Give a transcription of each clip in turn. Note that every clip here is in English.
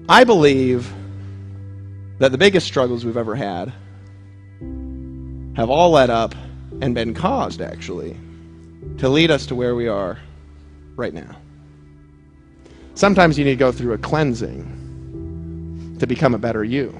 I believe that the biggest struggles we've ever had have all led up and been caused, actually, to lead us to where we are right now. Sometimes you need to go through a cleansing to become a better you.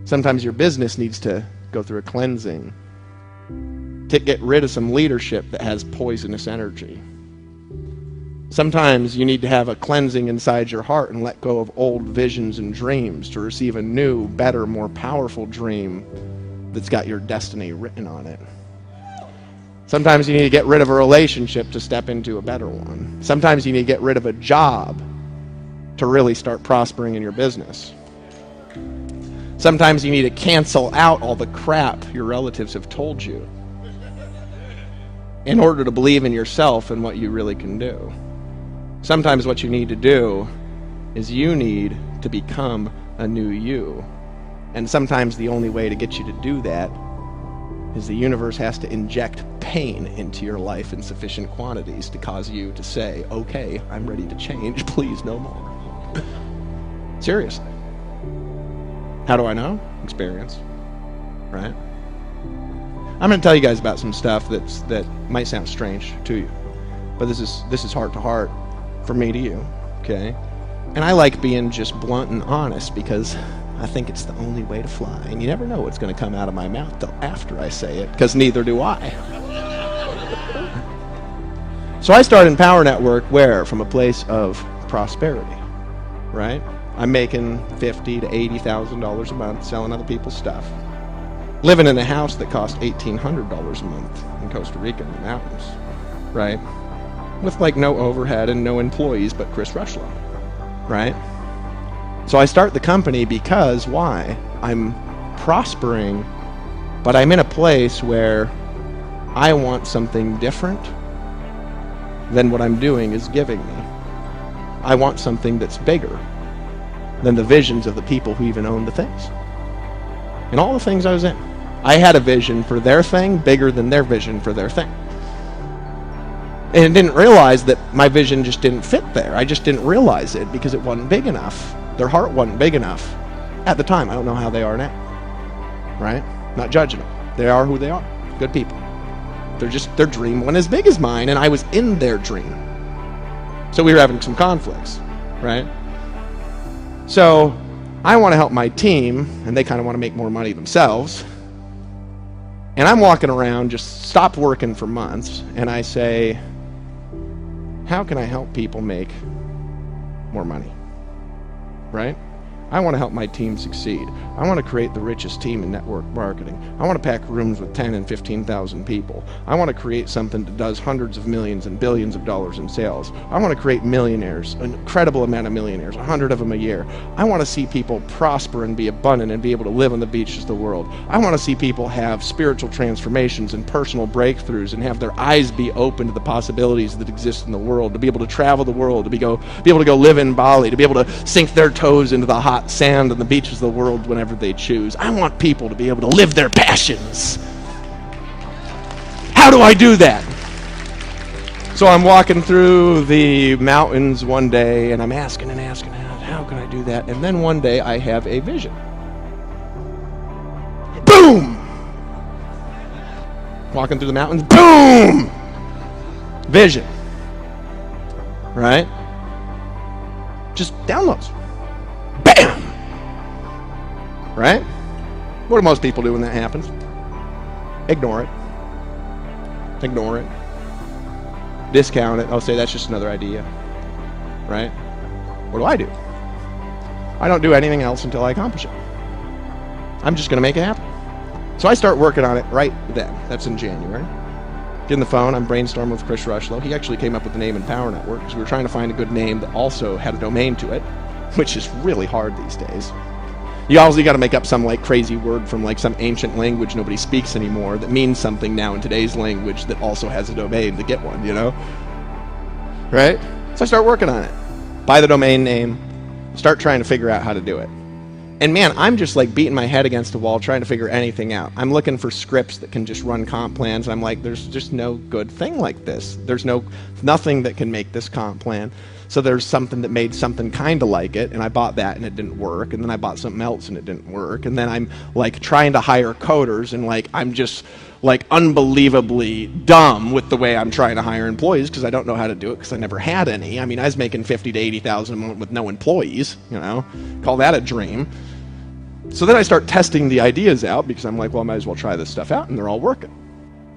Sometimes your business needs to go through a cleansing to get rid of some leadership that has poisonous energy. Sometimes you need to have a cleansing inside your heart and let go of old visions and dreams to receive a new, better, more powerful dream that's got your destiny written on it. Sometimes you need to get rid of a relationship to step into a better one. Sometimes you need to get rid of a job to really start prospering in your business. Sometimes you need to cancel out all the crap your relatives have told you in order to believe in yourself and what you really can do. Sometimes what you need to do is you need to become a new you. And sometimes the only way to get you to do that is the universe has to inject pain into your life in sufficient quantities to cause you to say, okay, I'm ready to change, please no more. Seriously. How do I know? Experience, right? I'm going to tell you guys about some stuff that might sound strange to you, but this is heart to heart from me to you, okay? And I like being just blunt and honest because I think it's the only way to fly. And you never know what's going to come out of my mouth till after I say it, because neither do I. So I started in Power Network where? From a place of prosperity, right? I'm making $50,000 to $80,000 a month selling other people's stuff. Living in a house that cost $1,800 a month in Costa Rica in the mountains, right? With like no overhead and no employees but Chris Rushlow, right? So I start the company because why? I'm prospering, but I'm in a place where I want something different than what I'm doing is giving me. I want something that's bigger than the visions of the people who even own the things. And all the things I was in. I had a vision for their thing bigger than their vision for their thing. And didn't realize that my vision just didn't fit there. I just didn't realize it because it wasn't big enough. Their heart wasn't big enough at the time. I don't know how they are now, right? Not judging them. They are who they are. Good people. Their dream wasn't as big as mine, and I was in their dream. So we were having some conflicts, right? So I want to help my team, and they kind of want to make more money themselves. And I'm walking around, just stopped working for months, and I say, how can I help people make more money? Right? I want to help my team succeed. I want to create the richest team in network marketing. I want to pack rooms with 10 and 15,000 people. I want to create something that does hundreds of millions and billions of dollars in sales. I want to create millionaires, an incredible amount of millionaires, 100 of them a year. I want to see people prosper and be abundant and be able to live on the beaches of the world. I want to see people have spiritual transformations and personal breakthroughs and have their eyes be open to the possibilities that exist in the world, to be able to travel the world, to be able to go live in Bali, to be able to sink their toes into the hot sand on the beaches of the world whenever they choose. I want people to be able to live their passions. How do I do that? So I'm walking through the mountains one day and I'm asking, how can I do that? And then one day I have a vision. Boom! Walking through the mountains, boom! Vision. Right? Just downloads. Bam! Right? What do most people do when that happens? Ignore it. Ignore it. Discount it. I'll say that's just another idea. Right? What do? I don't do anything else until I accomplish it. I'm just going to make it happen. So I start working on it right then. That's in January. Get in the phone. I'm brainstorming with Chris Rushlow. He actually came up with the name Empower Network because we were trying to find a good name that also had a domain to it, which is really hard these days. You also got to make up some like crazy word from like some ancient language nobody speaks anymore that means something now in today's language that also has a domain to get one, you know? Right? So I start working on it. Buy the domain name. Start trying to figure out how to do it. And man, I'm just like beating my head against the wall trying to figure anything out. I'm looking for scripts that can just run comp plans. I'm like, there's just no good thing like this. There's nothing that can make this comp plan. So there's something that made something kind of like it, and I bought that and it didn't work, and then I bought something else and it didn't work, and then I'm like trying to hire coders, and like I'm just like unbelievably dumb with the way I'm trying to hire employees because I don't know how to do it because I never had any. I mean, I was making $50,000 to $80,000 a month with no employees, you know, call that a dream. So then I start testing the ideas out because I'm like, well, I might as well try this stuff out, and they're all working.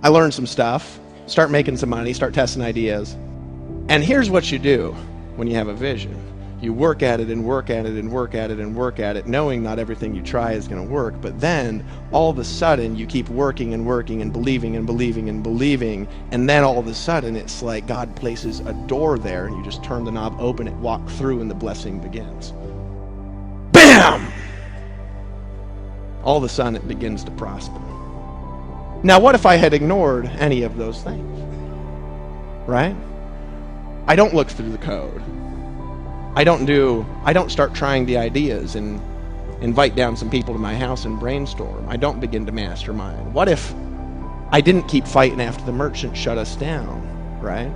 I learned some stuff, start making some money, start testing ideas, and here's what you do. When you have a vision, you work at it and work at it and work at it and work at it, knowing not everything you try is going to work, but then all of a sudden you keep working and working and believing and believing and believing, and then all of a sudden it's like God places a door there and you just turn the knob, open it, walk through, and the blessing begins. BAM! All of a sudden it begins to prosper. Now what if I had ignored any of those things? Right? I don't look through the code. I don't start trying the ideas and invite down some people to my house and brainstorm. I don't begin to mastermind. What if I didn't keep fighting after the merchant shut us down, right?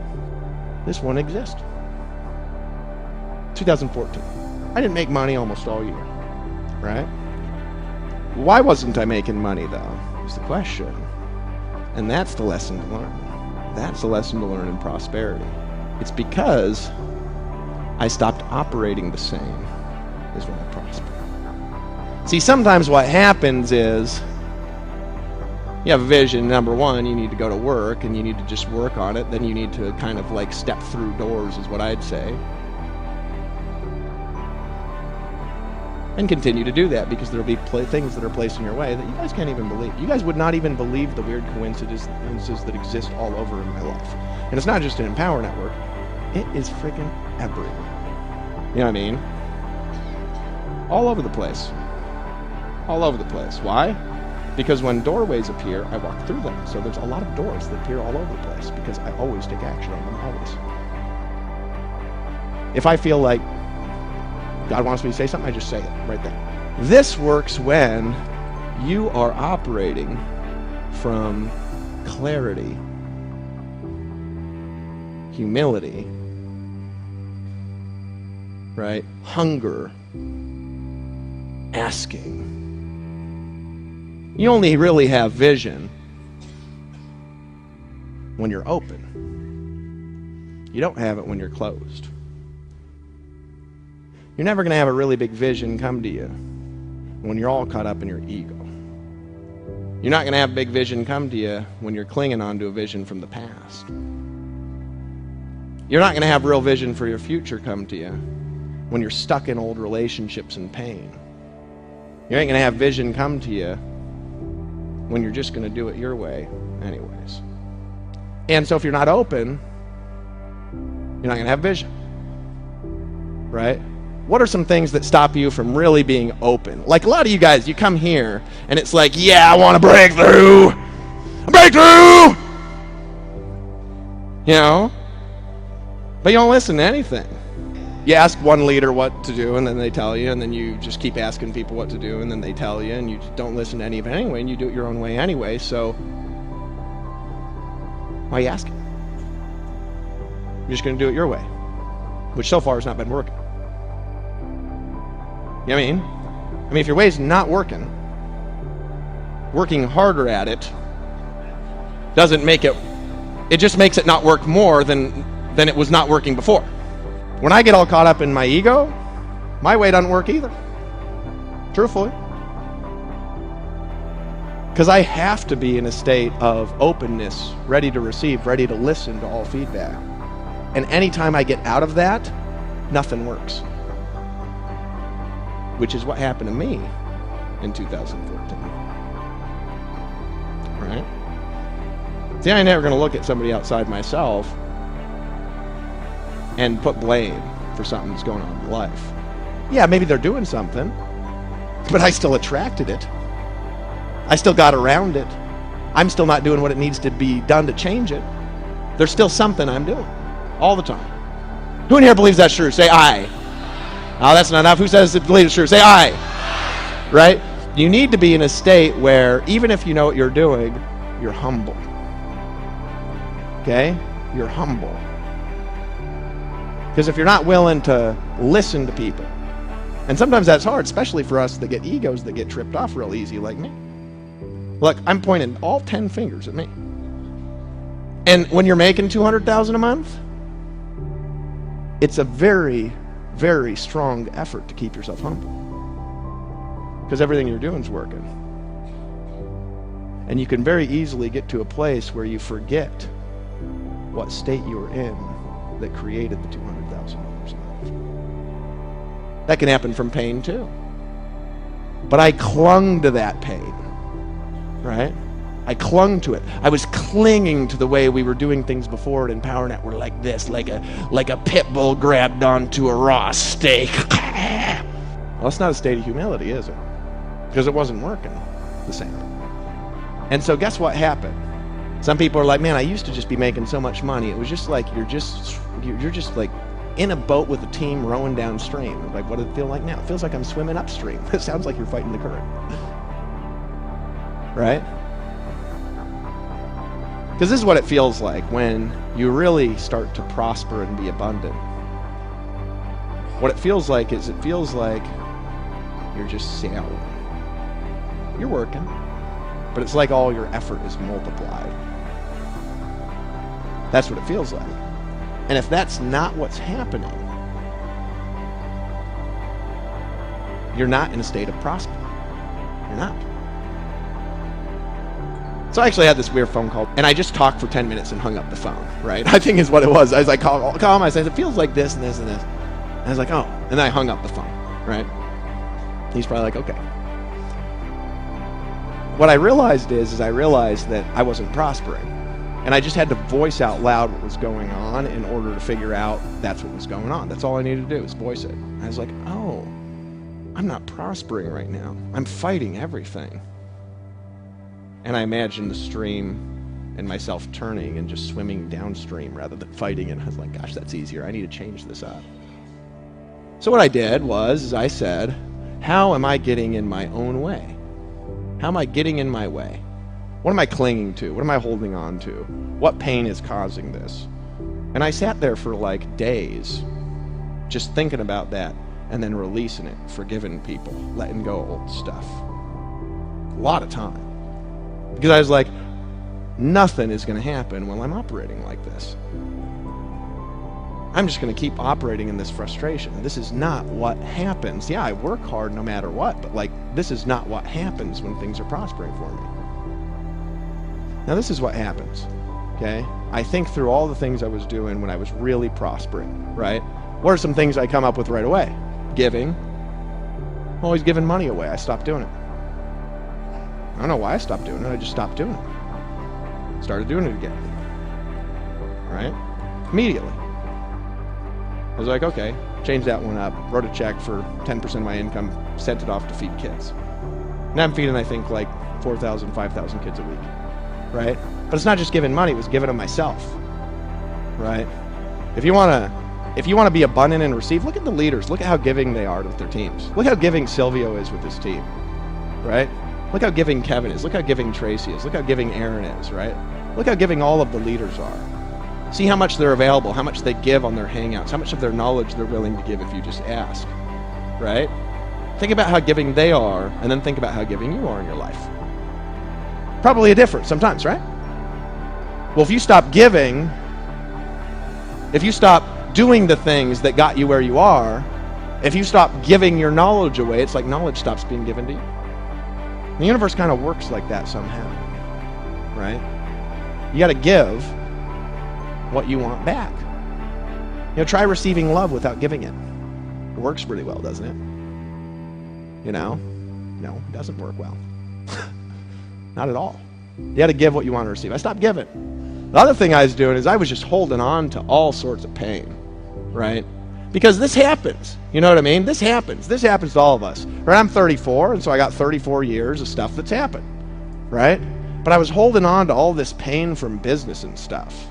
This wouldn't exist. 2014. I didn't make money almost all year, right? Why wasn't I making money though, is the question. And that's the lesson to learn. That's the lesson to learn in prosperity. It's because I stopped operating the same as when I prospered. See, sometimes what happens is you have a vision. Number one, you need to go to work and you need to just work on it. Then you need to kind of like step through doors is what I'd say. And continue to do that because there'll be things that are placed in your way that you guys can't even believe. You guys would not even believe the weird coincidences that exist all over in my life. And it's not just an Empower Network. It is freaking everywhere. You know what I mean? All over the place. All over the place. Why? Because when doorways appear, I walk through them. So there's a lot of doors that appear all over the place because I always take action on them, always. If I feel like God wants me to say something, I just say it right there. This works when you are operating from clarity, humility, right? Hunger, asking. You only really have vision when you're open. You don't have it when you're closed. You're never going to have a really big vision come to you when you're all caught up in your ego. You're not going to have big vision come to you when you're clinging on to a vision from the past. You're not going to have real vision for your future come to you when you're stuck in old relationships and pain. You ain't going to have vision come to you when you're just going to do it your way anyways. And so if you're not open, you're not going to have vision. Right? What are some things that stop you from really being open? Like a lot of you guys, you come here and it's like, yeah, I want to break through. Breakthrough! You know? But you don't listen to anything. You ask one leader what to do and then they tell you, and then you just keep asking people what to do and then they tell you, and you don't listen to any of it anyway, and you do it your own way anyway, so why are you asking? You're just going to do it your way, which so far has not been working. You know what I mean? I mean, if your way's not working harder at it doesn't make it, it just makes it not work more than it was not working before. When I get all caught up in my ego, my way doesn't work either. Truthfully. Because I have to be in a state of openness, ready to receive, ready to listen to all feedback. And anytime I get out of that, nothing works. Which is what happened to me in 2014. Right? See, I ain't never going to look at somebody outside myself and put blame for something that's going on in my life. Yeah, maybe they're doing something, but I still attracted it. I still got around it. I'm still not doing what it needs to be done to change it. There's still something I'm doing all the time. Who in here believes that's true? Say aye. Oh, that's not enough. Who says it believes it's true? Say aye. right? You need to be in a state where even if you know what you're doing, you're humble. Okay? You're humble. Because if you're not willing to listen to people, and sometimes that's hard, especially for us that get egos that get tripped off real easy like me. Look, I'm pointing all 10 fingers at me. And when you're making $200,000 a month, it's a very, very strong effort to keep yourself humble. Because everything you're doing is working. And you can very easily get to a place where you forget what state you were in that created the $200,000 a month. That can happen from pain too. But I clung to that pain, right? I clung to it. I was clinging to the way we were doing things before at EmpowerNet. We're like this, like a pit bull grabbed onto a raw steak. Well, it's not a state of humility, is it? Because it wasn't working the same. And so guess what happened? Some people are like, man, I used to just be making so much money. It was just like you're just like in a boat with a team rowing downstream. Like, what does it feel like now? It feels like I'm swimming upstream. It sounds like you're fighting the current. Right? Because this is what it feels like when you really start to prosper and be abundant. What it feels like is you're just sailing. You're working, but it's like all your effort is multiplied. That's what it feels like. And if that's not what's happening, you're not in a state of prosper. You're not. So I actually had this weird phone call, and I just talked for 10 minutes and hung up the phone, right? I think is what it was. I was like, call him. I said, it feels like this and this and this. And I was like, oh. And then I hung up the phone, right? He's probably like, okay. What I realized is I realized that I wasn't prospering. And I just had to voice out loud what was going on in order to figure out that's what was going on. That's all I needed to do is voice it. And I was like, oh, I'm not prospering right now. I'm fighting everything. And I imagined the stream and myself turning and just swimming downstream rather than fighting. And I was like, gosh, that's easier. I need to change this up. So what I did was I said, how am I getting in my own way? How am I getting in my way? What am I clinging to? What am I holding on to? What pain is causing this? And I sat there for like days just thinking about that and then releasing it, forgiving people, letting go of old stuff. A lot of time. Because I was like, nothing is going to happen while I'm operating like this. I'm just going to keep operating in this frustration. This is not what happens. Yeah, I work hard no matter what, but like, this is not what happens when things are prospering for me. Now this is what happens, okay? I think through all the things I was doing when I was really prospering, right? What are some things I come up with right away? Giving. I'm always giving money away. I stopped doing it. I don't know why I stopped doing it. I just stopped doing it. Started doing it again, right? Immediately. I was like, okay, change that one up. Wrote a check for 10% of my income, sent it off to feed kids. Now I'm feeding, I think, like 4,000, 5,000 kids a week. Right? But it's not just giving money, it was giving them myself. Right? If you want to be abundant and receive, look at the leaders. Look at how giving they are with their teams. Look how giving Silvio is with his team. Right? Look how giving Kevin is. Look how giving Tracy is. Look how giving Aaron is, right? Look how giving all of the leaders are. See how much they're available, how much they give on their hangouts, how much of their knowledge they're willing to give if you just ask. Right? Think about how giving they are, and then think about how giving you are in your life. Probably a difference sometimes, right? Well, if you stop giving, if you stop doing the things that got you where you are, if you stop giving your knowledge away, it's like knowledge stops being given to you. The universe kind of works like that somehow, right? You got to give what you want back. You know, try receiving love without giving it. It works really well, doesn't it? You know? No, it doesn't work well. Not at all. You got to give what you want to receive. I stopped giving. The other thing I was doing is I was just holding on to all sorts of pain, right? Because this happens. You know what I mean? This happens. This happens to all of us. Right? I'm 34, and so I got 34 years of stuff that's happened, right? But I was holding on to all this pain from business and stuff.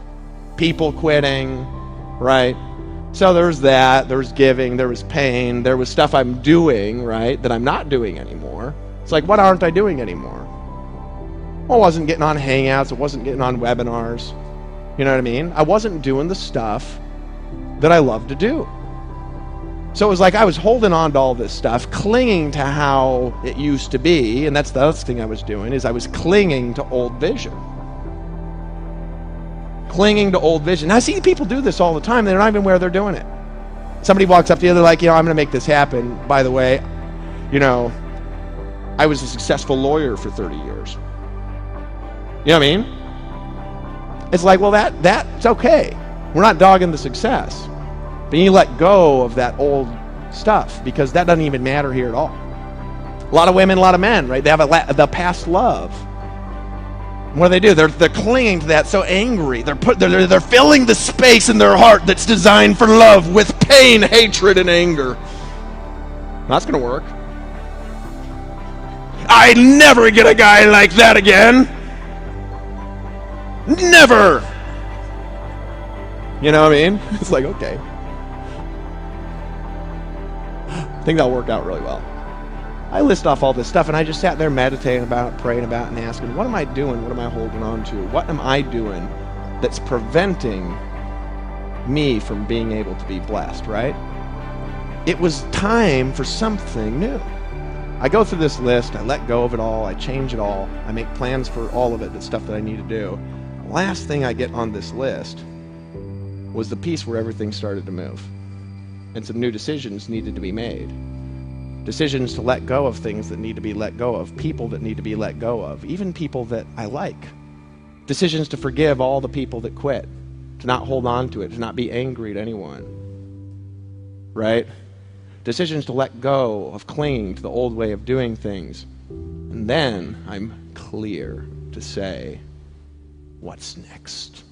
People quitting, right? So there was that, there was giving, there was pain, there was stuff I'm doing, right, that I'm not doing anymore. It's like, what aren't I doing anymore? Well, I wasn't getting on Hangouts, I wasn't getting on webinars. You know what I mean? I wasn't doing the stuff that I love to do. So it was like I was holding on to all this stuff, clinging to how it used to be, and that's the other thing I was doing, is I was clinging to old vision. Clinging to old vision. Now, I see people do this all the time. They're not even aware they're doing it. Somebody walks up to you, they're like, I'm going to make this happen. By the way, I was a successful lawyer for 30 years. You know what I mean? It's like, well, that's okay. We're not dogging the success. But you let go of that old stuff because that doesn't even matter here at all. A lot of women, a lot of men, right? They have the past love. What do? They're clinging to that, so angry. They're filling the space in their heart that's designed for love with pain, hatred, and anger. That's going to work. I'd never get a guy like that again. Never. You know what I mean? It's like, okay. I think that'll work out really well. I list off all this stuff, and I just sat there meditating about it, praying about it, and asking, what am I doing? What am I holding on to? What am I doing that's preventing me from being able to be blessed, right? It was time for something new. I go through this list, I let go of it all, I change it all, I make plans for all of it, the stuff that I need to do. The last thing I get on this list was the piece where everything started to move. And some new decisions needed to be made. Decisions to let go of things that need to be let go of, people that need to be let go of, even people that I like. Decisions to forgive all the people that quit, to not hold on to it, to not be angry at anyone. Right? Decisions to let go of clinging to the old way of doing things. And then I'm clear to say, what's next?